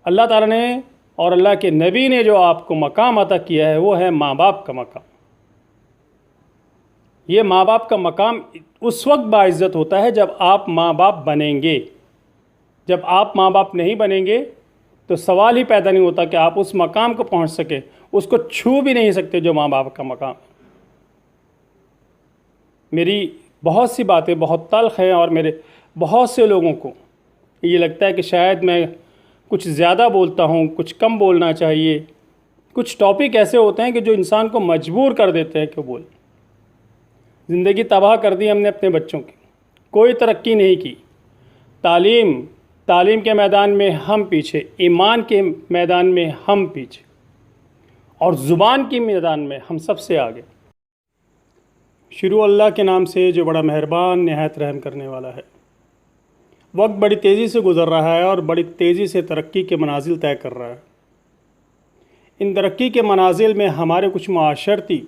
اللہ تعالیٰ نے اور اللہ کے نبی نے جو آپ کو مقام عطا کیا ہے وہ ہے ماں باپ کا مقام۔ یہ ماں باپ کا مقام اس وقت باعزت ہوتا ہے جب آپ ماں باپ بنیں گے۔ جب آپ ماں باپ نہیں بنیں گے تو سوال ہی پیدا نہیں ہوتا کہ آپ اس مقام کو پہنچ سکیں، اس کو چھو بھی نہیں سکتے جو ماں باپ کا مقام۔ میری بہت سی باتیں بہت تلخ ہیں اور میرے بہت سے لوگوں کو یہ لگتا ہے کہ شاید میں کچھ زیادہ بولتا ہوں، کچھ کم بولنا چاہیے۔ کچھ ٹاپک ایسے ہوتے ہیں کہ جو انسان کو مجبور کر دیتے ہیں کہ بول۔ زندگی تباہ کر دی ہم نے اپنے بچوں کی، کوئی ترقی نہیں کی۔ تعلیم کے میدان میں ہم پیچھے، ایمان کے میدان میں ہم پیچھے، اور زبان کے میدان میں ہم سب سے آگے۔ شروع اللہ کے نام سے جو بڑا مہربان نہایت رحم کرنے والا ہے۔ وقت بڑی تیزی سے گزر رہا ہے اور بڑی تیزی سے ترقی کے منازل طے کر رہا ہے۔ ان ترقی کے منازل میں ہمارے کچھ معاشرتی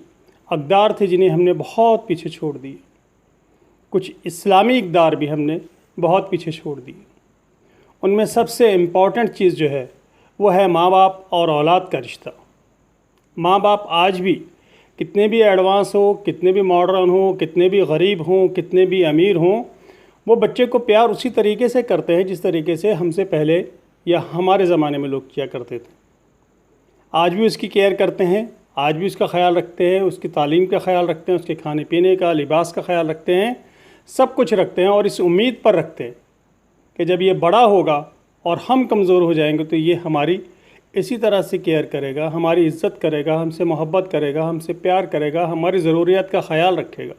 اقدار تھے جنہیں ہم نے بہت پیچھے چھوڑ دی۔ کچھ اسلامی اقدار بھی ہم نے بہت پیچھے چھوڑ دی۔ ان میں سب سے امپورٹنٹ چیز جو ہے وہ ہے ماں باپ اور اولاد کا رشتہ۔ ماں باپ آج بھی کتنے بھی ایڈوانس ہو، کتنے بھی ماڈرن ہوں، کتنے بھی غریب ہوں، کتنے بھی امیر ہوں، وہ بچے کو پیار اسی طریقے سے کرتے ہیں جس طریقے سے ہم سے پہلے یا ہمارے زمانے میں لوگ کیا کرتے تھے۔ آج بھی اس کی کیئر کرتے ہیں، آج بھی اس کا خیال رکھتے ہیں، اس کی تعلیم کا خیال رکھتے ہیں، اس کے کھانے پینے کا، لباس کا خیال رکھتے ہیں، سب کچھ رکھتے ہیں، اور اس امید پر رکھتے ہیں کہ جب یہ بڑا ہوگا اور ہم کمزور ہو جائیں گے تو یہ ہماری اسی طرح سے کیئر کرے گا، ہماری عزت کرے گا، ہم سے محبت کرے گا، ہم سے پیار کرے گا، ہماری ضروریات کا خیال رکھے گا۔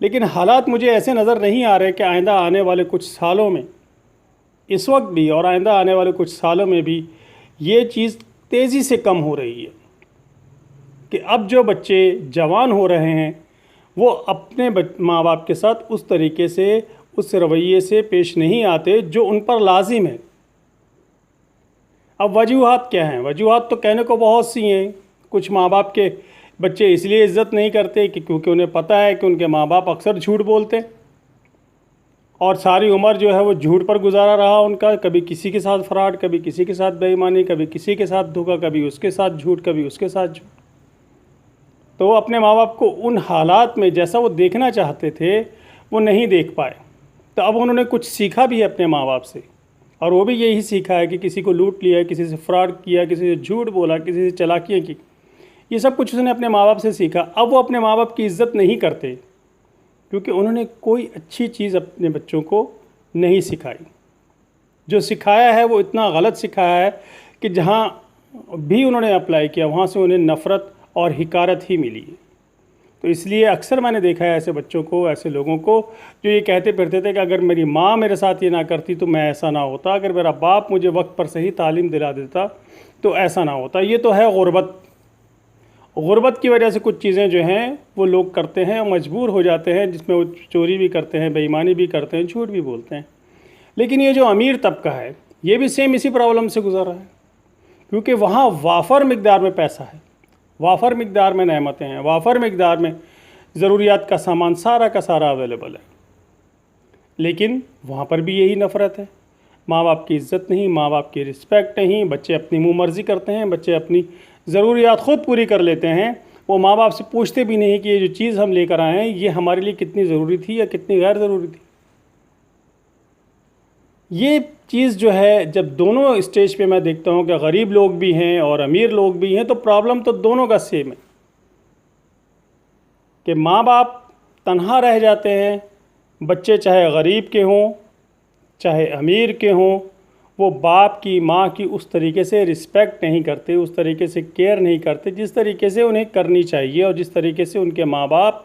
لیکن حالات مجھے ایسے نظر نہیں آ رہے کہ آئندہ آنے والے کچھ سالوں میں، اس وقت بھی اور آئندہ آنے والے کچھ سالوں میں بھی یہ چیز تیزی سے کم ہو رہی ہے کہ اب جو بچے جوان ہو رہے ہیں وہ اپنے ماں باپ کے ساتھ اس طریقے سے، اس رویے سے پیش نہیں آتے جو ان پر لازم ہے۔ اب وجوہات کیا ہیں؟ وجوہات تو کہنے کو بہت سی ہیں۔ کچھ ماں باپ کے بچے اس لیے عزت نہیں کرتے کہ کیونکہ انہیں پتہ ہے کہ ان کے ماں باپ اکثر جھوٹ بولتے ہیں، اور ساری عمر جو ہے وہ جھوٹ پر گزارا رہا ان کا، کبھی کسی کے ساتھ فراڈ، کبھی کسی کے ساتھ بے ایمانی، کبھی کسی کے ساتھ دھوکہ، کبھی اس کے ساتھ جھوٹ، کبھی اس کے ساتھ جھوٹ۔ تو وہ اپنے ماں باپ کو ان حالات میں جیسا وہ دیکھنا چاہتے تھے وہ نہیں دیکھ پائے۔ تو اب انہوں نے کچھ سیکھا بھی ہے اپنے ماں باپ سے، اور وہ بھی یہی سیکھا ہے کہ کسی کو لوٹ لیا، کسی سے فراڈ کیا، کسی سے جھوٹ بولا، کسی سے چالاکیاں کی، یہ سب کچھ اس نے اپنے ماں باپ سے سیکھا۔ اب وہ اپنے ماں باپ کی عزت نہیں کرتے کیونکہ انہوں نے کوئی اچھی چیز اپنے بچوں کو نہیں سکھائی۔ جو سکھایا ہے وہ اتنا غلط سکھایا ہے کہ جہاں بھی انہوں نے اپلائی کیا وہاں سے انہیں نفرت اور حقارت ہی ملی ہے۔ تو اس لیے اکثر میں نے دیکھا ہے ایسے بچوں کو، ایسے لوگوں کو جو یہ کہتے پھرتے تھے کہ اگر میری ماں میرے ساتھ یہ نہ کرتی تو میں ایسا نہ ہوتا، اگر میرا باپ مجھے وقت پر صحیح تعلیم دلا دیتا تو ایسا نہ ہوتا۔ یہ تو ہے غربت۔ غربت کی وجہ سے کچھ چیزیں جو ہیں وہ لوگ کرتے ہیں اور مجبور ہو جاتے ہیں، جس میں وہ چوری بھی کرتے ہیں، بے ایمانی بھی کرتے ہیں، جھوٹ بھی بولتے ہیں۔ لیکن یہ جو امیر طبقہ ہے یہ بھی سیم اسی پرابلم سے گزر رہا ہے، کیونکہ وہاں وافر مقدار میں پیسہ ہے، وافر مقدار میں نعمتیں ہیں، وافر مقدار میں ضروریات کا سامان سارا کا سارا اویلیبل ہے۔ لیکن وہاں پر بھی یہی نفرت ہے، ماں باپ کی عزت نہیں، ماں باپ کی رسپیکٹ نہیں، بچے اپنی منہ مرضی کرتے ہیں، بچے اپنی ضروریات خود پوری کر لیتے ہیں، وہ ماں باپ سے پوچھتے بھی نہیں کہ یہ جو چیز ہم لے کر آئے ہیں یہ ہمارے لیے کتنی ضروری تھی یا کتنی غیر ضروری تھی۔ یہ چیز جو ہے جب دونوں اسٹیج پہ میں دیکھتا ہوں کہ غریب لوگ بھی ہیں اور امیر لوگ بھی ہیں، تو پرابلم تو دونوں کا سیم ہے کہ ماں باپ تنہا رہ جاتے ہیں، بچے چاہے غریب کے ہوں چاہے امیر کے ہوں، وہ باپ کی ماں کی اس طریقے سے رسپیکٹ نہیں کرتے، اس طریقے سے کیئر نہیں کرتے جس طریقے سے انہیں کرنی چاہیے اور جس طریقے سے ان کے ماں باپ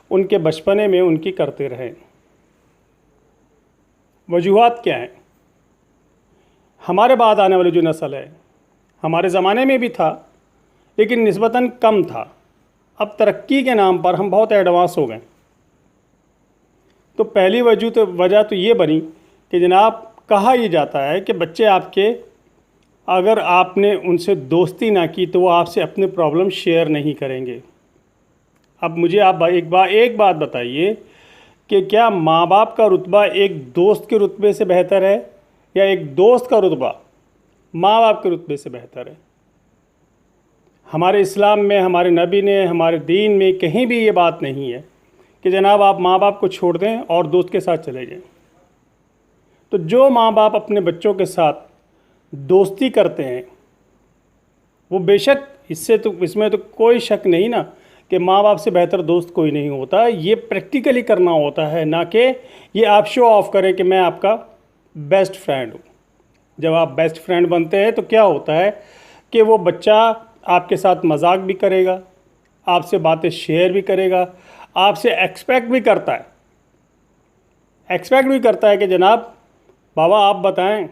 ان کے بچپنے میں ان کی کرتے رہے۔ وجوہات کیا ہیں؟ ہمارے بعد آنے والی جو نسل ہے، ہمارے زمانے میں بھی تھا لیکن نسبتاً کم تھا، اب ترقی کے نام پر ہم بہت ایڈوانس ہو گئے۔ تو پہلی وجہ تو یہ بنی کہ جناب کہا یہ جاتا ہے کہ بچے آپ کے اگر آپ نے ان سے دوستی نہ کی تو وہ آپ سے اپنے پرابلم شیئر نہیں کریں گے۔ اب مجھے آپ ایک بات بتائیے کہ کیا ماں باپ کا رتبہ ایک دوست کے رتبے سے بہتر ہے یا ایک دوست کا رتبہ ماں باپ کے رتبے سے بہتر ہے۔ ہمارے اسلام میں، ہمارے نبی نے، ہمارے دین میں کہیں بھی یہ بات نہیں ہے کہ جناب آپ ماں باپ کو چھوڑ دیں اور دوست کے ساتھ چلے جائیں۔ تو جو ماں باپ اپنے بچوں کے ساتھ دوستی کرتے ہیں وہ بے شک اس میں تو کوئی شک نہیں نا کہ ماں باپ سے بہتر دوست کوئی نہیں ہوتا۔ یہ پریکٹیکلی کرنا ہوتا ہے، نہ کہ یہ آپ شو آف کریں کہ میں آپ کا بیسٹ فرینڈ ہوں۔ جب آپ بیسٹ فرینڈ بنتے ہیں تو کیا ہوتا ہے کہ وہ بچہ آپ کے ساتھ مذاق بھی کرے گا، آپ سے باتیں شیئر بھی کرے گا، آپ سے ایکسپیکٹ بھی کرتا ہے کہ جناب بابا آپ بتائیں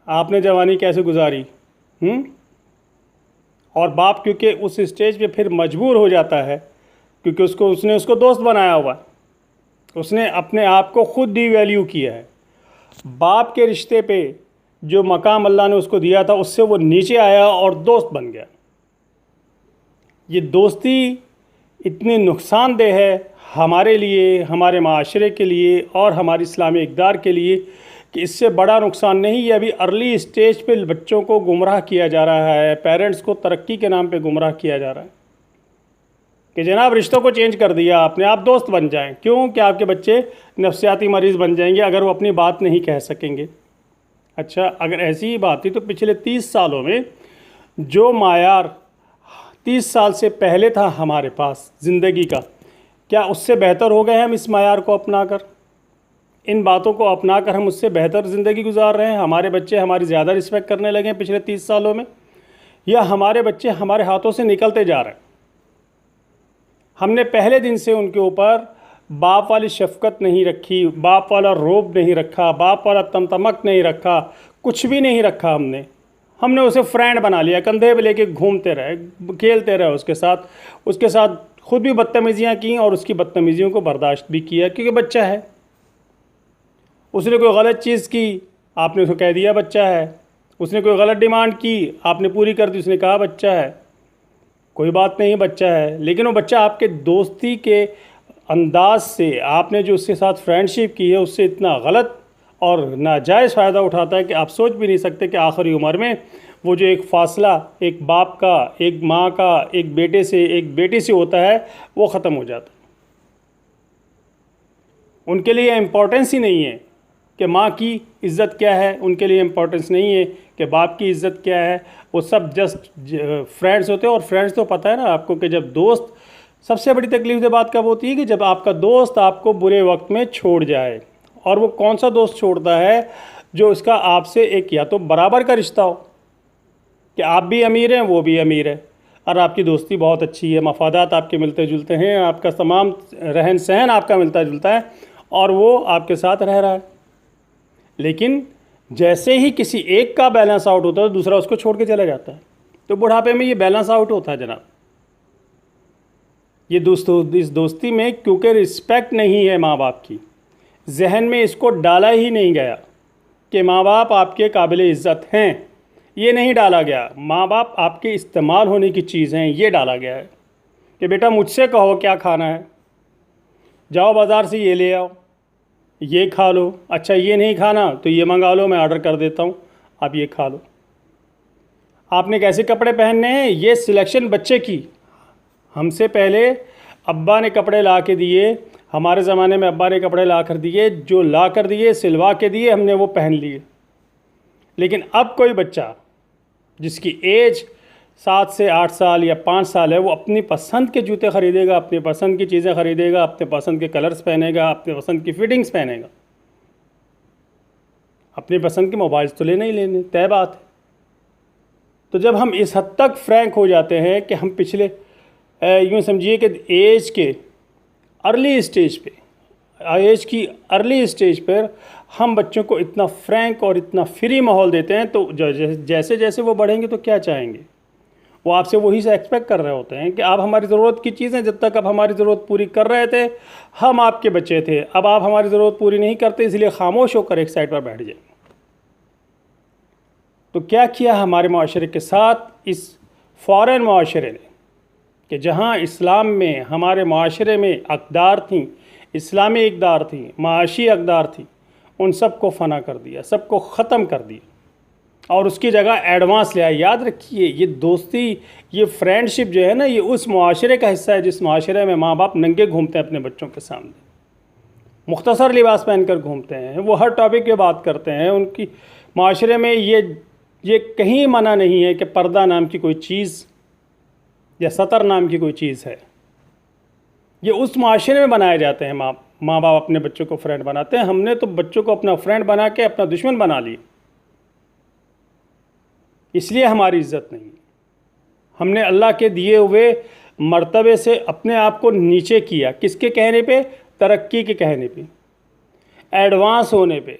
آپ نے جوانی کیسے گزاری۔ اور باپ کیونکہ اس اسٹیج پہ پھر مجبور ہو جاتا ہے، کیونکہ اس نے اس کو دوست بنایا ہوا ہے، اس نے اپنے آپ کو خود ڈی ویلیو کیا ہے۔ باپ کے رشتے پہ جو مقام اللہ نے اس کو دیا تھا اس سے وہ نیچے آیا اور دوست بن گیا۔ یہ دوستی اتنی نقصان دہ ہے ہمارے لیے، ہمارے معاشرے کے لیے اور ہماری اسلامی اقدار کے لیے کہ اس سے بڑا نقصان نہیں۔ یہ ابھی ارلی اسٹیج پہ بچوں کو گمراہ کیا جا رہا ہے، پیرنٹس کو ترقی کے نام پہ گمراہ کیا جا رہا ہے کہ جناب رشتوں کو چینج کر دیا آپ نے، آپ دوست بن جائیں۔ کیوں کہ آپ کے بچے نفسیاتی مریض بن جائیں گے اگر وہ اپنی بات نہیں کہہ سکیں گے۔ اچھا، اگر ایسی ہی بات تھی تو پچھلے 30 سالوں میں جو معیار 30 سال سے پہلے تھا ہمارے پاس زندگی کا، کیا اس سے بہتر ہو گئے ہم اس معیار کو اپنا کر؟ ان باتوں کو اپنا کر ہم اس سے بہتر زندگی گزار رہے ہیں؟ ہمارے بچے ہماری زیادہ رسپیکٹ کرنے لگے ہیں پچھلے 30 سالوں میں، یا ہمارے بچے ہمارے ہاتھوں سے نکلتے جا رہے ہیں؟ ہم نے پہلے دن سے ان کے اوپر باپ والی شفقت نہیں رکھی، باپ والا روب نہیں رکھا، باپ والا تمتمک نہیں رکھا، کچھ بھی نہیں رکھا۔ ہم نے اسے فرینڈ بنا لیا، کندھے پہ لے کے گھومتے رہے، کھیلتے رہے اس کے ساتھ خود بھی بدتمیزیاں کیں اور اس کی بدتمیزیوں کو برداشت بھی کیا، کیونکہ بچہ ہے۔ اس نے کوئی غلط چیز کی، آپ نے اسے کہہ دیا بچہ ہے۔ اس نے کوئی غلط ڈیمانڈ کی، آپ نے پوری کر دی، اس نے کہا بچہ ہے۔ کوئی بات نہیں، بچہ ہے، لیکن وہ بچہ آپ کے دوستی کے انداز سے، آپ نے جو اس کے ساتھ فرینڈشپ کی ہے اس سے اتنا غلط اور ناجائز فائدہ اٹھاتا ہے کہ آپ سوچ بھی نہیں سکتے کہ آخری عمر میں وہ جو ایک فاصلہ ایک باپ کا، ایک ماں کا، ایک بیٹے سے، ایک بیٹی سے ہوتا ہے وہ ختم ہو جاتا ہے۔ ان کے لیے امپورٹنس ہی نہیں ہے کہ ماں کی عزت کیا ہے، ان کے لیے امپورٹنس نہیں ہے کہ باپ کی عزت کیا ہے۔ وہ سب جسٹ فرینڈز ہوتے ہیں، اور فرینڈز تو پتہ ہے نا آپ کو کہ جب دوست، سب سے بڑی تکلیف دہ بات کب ہوتی ہے کہ جب آپ کا دوست آپ کو برے وقت میں چھوڑ جائے۔ اور وہ کون سا دوست چھوڑتا ہے؟ جو اس کا آپ سے ایک یا تو برابر کا رشتہ ہو کہ آپ بھی امیر ہیں وہ بھی امیر ہے اور آپ کی دوستی بہت اچھی ہے، مفادات آپ کے ملتے جلتے ہیں، آپ کا تمام رہن سہن آپ کا ملتا جلتا ہے اور وہ آپ کے ساتھ رہ رہا ہے۔ لیکن جیسے ہی کسی ایک کا بیلنس آؤٹ ہوتا ہے دوسرا اس کو چھوڑ کے چلا جاتا ہے، تو بڑھاپے میں یہ بیلنس آؤٹ ہوتا ہے جناب۔ یہ اس دوستی میں کیونکہ رسپیکٹ نہیں ہے ماں باپ کی، ذہن میں اس کو ڈالا ہی نہیں گیا کہ ماں باپ آپ کے قابل عزت ہیں، یہ نہیں ڈالا گیا۔ ماں باپ آپ کے استعمال ہونے کی چیز ہیں، یہ ڈالا گیا ہے کہ بیٹا مجھ سے کہو کیا کھانا ہے، جاؤ بازار سے یہ لے آؤ، یہ کھا لو، اچھا یہ نہیں کھانا تو یہ منگا لو، میں آرڈر کر دیتا ہوں، آپ یہ کھا لو۔ آپ نے کیسے کپڑے پہننے ہیں یہ سلیکشن بچے کی۔ ہم سے پہلے ابا نے کپڑے لا کے دیے، ہمارے زمانے میں ابا نے کپڑے لا کر دیے، جو لا کر دیے سلوا کے دیے، ہم نے وہ پہن لیے۔ لیکن اب کوئی بچہ جس کی ایج 7 سے 8 سال یا 5 سال ہے وہ اپنی پسند کے جوتے خریدے گا، اپنی پسند کی چیزیں خریدے گا، اپنے پسند کے کلرز پہنے گا، اپنے پسند کی فٹنگز پہنے گا، اپنی پسند کے موبائلز تو لینے ہی لینے، طے بات ہے۔ تو جب ہم اس حد تک فرینک ہو جاتے ہیں کہ ہم پچھلے یوں سمجھیے کہ ایج کی ارلی اسٹیج پر ہم بچوں کو اتنا فرینک اور اتنا فری ماحول دیتے ہیں، تو جیسے جیسے وہ بڑھیں گے تو کیا چاہیں گے؟ وہ آپ سے وہی سے ایکسپیکٹ کر رہے ہوتے ہیں کہ آپ ہماری ضرورت کی چیزیں، جب تک آپ ہماری ضرورت پوری کر رہے تھے ہم آپ کے بچے تھے، اب آپ ہماری ضرورت پوری نہیں کرتے اس لیے خاموش ہو کر ایک سائڈ پر بیٹھ جائیں۔ تو کیا ہمارے معاشرے کے ساتھ اس فارن معاشرے نے کہ جہاں اسلام میں ہمارے معاشرے میں اقدار تھیں، اسلامی اقدار تھیں، معاشی اقدار تھیں، ان سب کو فنا کر دیا، سب کو ختم کر دیا اور اس کی جگہ ایڈوانس لے آئے۔ یاد رکھیے یہ دوستی، یہ فرینڈ شپ جو ہے نا، یہ اس معاشرے کا حصہ ہے جس معاشرے میں ماں باپ ننگے گھومتے ہیں اپنے بچوں کے سامنے، مختصر لباس پہن کر گھومتے ہیں، وہ ہر ٹاپک پہ بات کرتے ہیں۔ ان کی معاشرے میں یہ کہیں منع نہیں ہے کہ پردہ نام کی کوئی چیز یا سطر نام کی کوئی چیز ہے۔ یہ اس معاشرے میں بنائے جاتے ہیں، ماں باپ اپنے بچوں کو فرینڈ بناتے ہیں۔ ہم نے تو بچوں کو اپنا فرینڈ بنا کے اپنا دشمن بنا لی، اس لیے ہماری عزت نہیں۔ ہم نے اللہ کے دیے ہوئے مرتبے سے اپنے آپ کو نیچے کیا، کس کے کہنے پہ؟ ترقی کے کہنے پہ، ایڈوانس ہونے پہ۔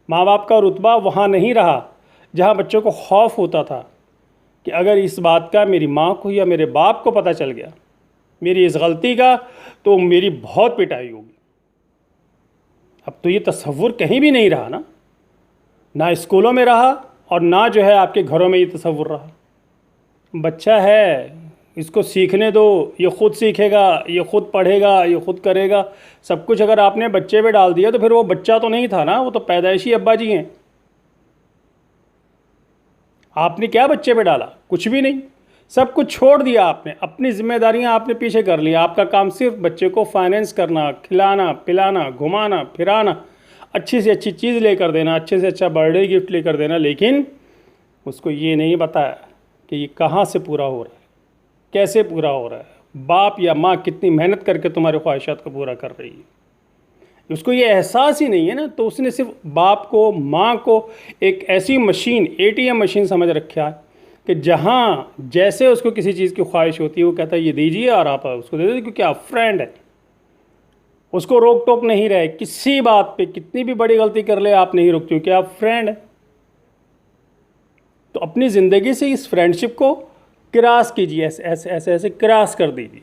ماں باپ کا رتبہ وہاں نہیں رہا جہاں بچوں کو خوف ہوتا تھا کہ اگر اس بات کا میری ماں کو یا میرے باپ کو پتہ چل گیا میری اس غلطی کا تو میری بہت پٹائی ہوگی۔ اب تو یہ تصور کہیں بھی نہیں رہا نا، نہ اسکولوں میں رہا اور نہ جو ہے آپ کے گھروں میں یہ تصور رہا۔ بچہ ہے، اس کو سیکھنے دو، یہ خود سیکھے گا، یہ خود پڑھے گا، یہ خود کرے گا سب کچھ۔ اگر آپ نے بچے پہ ڈال دیا تو پھر وہ بچہ تو نہیں تھا نا، وہ تو پیدائشی ابا جی ہیں۔ آپ نے کیا بچے پہ ڈالا؟ کچھ بھی نہیں، سب کچھ چھوڑ دیا آپ نے، اپنی ذمہ داریاں آپ نے پیچھے کر لی۔ آپ کا کام صرف بچے کو فائنینس کرنا، کھلانا پلانا، گھمانا پھرانا، اچھی سے اچھی چیز لے کر دینا، اچھے سے اچھا برتھ ڈے گفٹ لے کر دینا، لیکن اس کو یہ نہیں بتایا کہ یہ کہاں سے پورا ہو رہا ہے، کیسے پورا ہو رہا ہے، باپ یا ماں کتنی محنت کر کے تمہارے خواہشات کو پورا کر رہی ہے۔ اس کو یہ احساس ہی نہیں ہے نا، تو اس نے صرف باپ کو ماں کو ایک ایسی مشین، ATM مشین سمجھ رکھا ہے کہ جہاں جیسے اس کو کسی چیز کی خواہش ہوتی ہے وہ کہتا ہے یہ دیجیے، اور آپ اس کو دے دیتے کیونکہ آپ فرینڈ ہے۔ اس کو روک ٹوک نہیں رہے کسی بات پہ، کتنی بھی بڑی غلطی کر لے آپ نہیں روکتے کیونکہ آپ فرینڈ ہیں۔ تو اپنی زندگی سے اس فرینڈ شپ کو کراس کیجیے، ایسے کراس کر دیجیے۔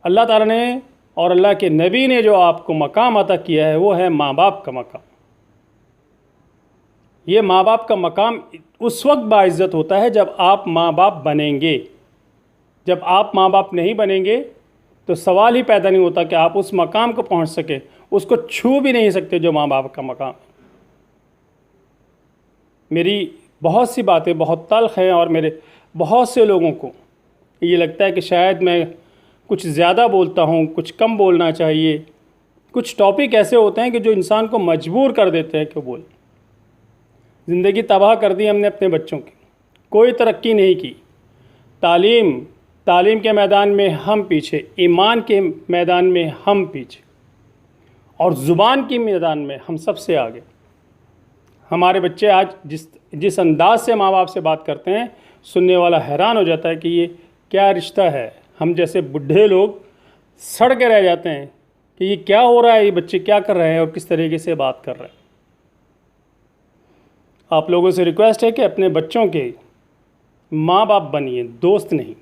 اللہ تعالیٰ نے اور اللہ کے نبی نے جو آپ کو مقام عطا کیا ہے وہ ہے ماں باپ کا مقام۔ یہ ماں باپ کا مقام اس وقت باعزت ہوتا ہے جب آپ ماں باپ بنیں گے۔ جب آپ ماں باپ نہیں بنیں گے تو سوال ہی پیدا نہیں ہوتا کہ آپ اس مقام کو پہنچ سکیں، اس کو چھو بھی نہیں سکتے جو ماں باپ کا مقام ہے۔ میری بہت سی باتیں بہت تلخ ہیں اور میرے بہت سے لوگوں کو یہ لگتا ہے کہ شاید میں کچھ زیادہ بولتا ہوں، کچھ کم بولنا چاہیے۔ کچھ ٹاپک ایسے ہوتے ہیں کہ جو انسان کو مجبور کر دیتے ہیں کہ بول۔ زندگی تباہ کر دی ہم نے اپنے بچوں کی، کوئی ترقی نہیں کی۔ تعلیم کے میدان میں ہم پیچھے، ایمان کے میدان میں ہم پیچھے، اور زبان کی میدان میں ہم سب سے آگے۔ ہمارے بچے آج جس انداز سے ماں باپ سے بات کرتے ہیں، سننے والا حیران ہو جاتا ہے کہ یہ کیا رشتہ ہے۔ ہم جیسے بڈھے لوگ سڑ کے رہ جاتے ہیں کہ یہ کیا ہو رہا ہے، یہ بچے کیا کر رہے ہیں اور کس طریقے سے بات کر رہے ہیں۔ آپ لوگوں سے ریکویسٹ ہے کہ اپنے بچوں کے ماں باپ بنیے، دوست نہیں۔